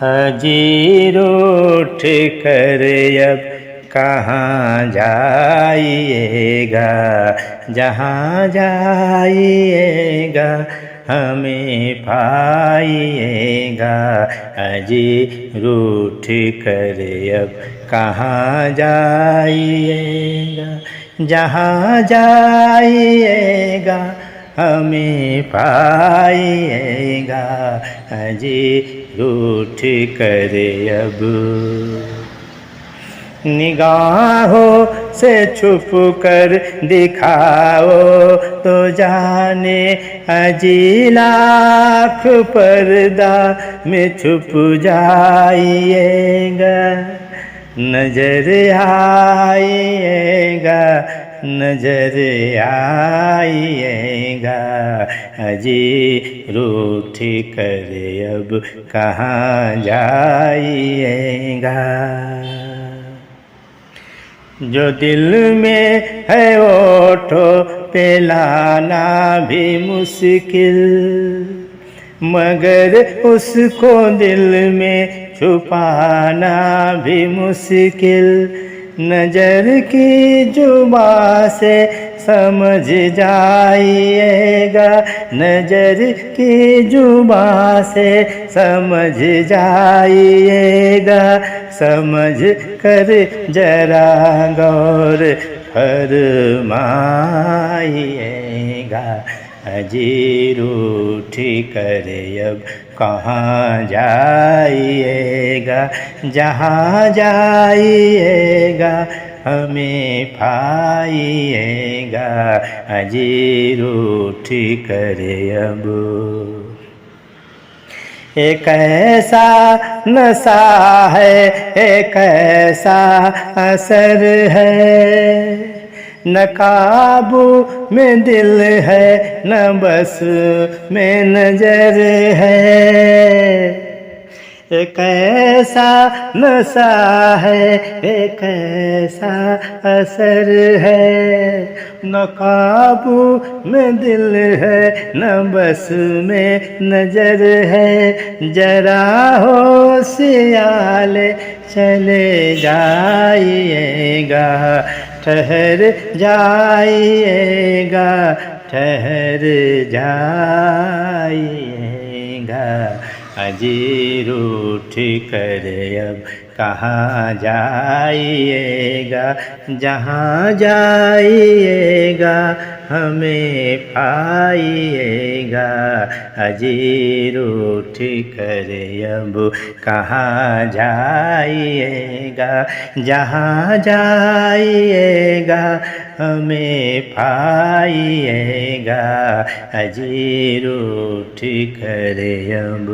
अजीर उठ कर अब कहाँ जाइएगा, जहाँ जाइएगा हमें पाइएगा। अजीर उठ कर अब कहाँ जाइएगा, जहाँ जाइएगा हमें पाइएगा। अजीर उठ कर अब निगाहों से छुप कर दिखाओ तो जाने अजी लाख पर्दा में छुप जाइएगा। नजर आइएगा, नजर आइएगा। अजी रूठ कर अब कहाँ जाइएगा। जो दिल में है ओठो पे लाना भी मुश्किल, मगर उसको दिल में छुपाना भी मुश्किल। नजर की जुबां से समझ जाइएगा, नजर की जुबां से समझ जाइएगा। समझ कर जरा गौर फरमाइएगा। अजीर उठ कर अब कहाँ जाइएगा, जहाँ जाइएगा हमें पाइएगा। अजीर उठ कर अब एक ऐसा नशा है, एक ऐसा असर है, न काबू में दिल है न बस में नजर है। एक ऐसा नशा है, एक ऐसा असर है, न काबू में दिल है न बस में नजर है। जरा होशियार चले जाइएगा, ठहर जाइएगा, ठहर जाइएगा। अजीर उठ कर अब कहाँ जाइएगा, जहाँ जाइएगा हमें पाइएगा। अजीर उठ कर अब कहाँ जाइएगा, जहाँ जाइएगा हमें पाइएगा। अजीर उठ कर अब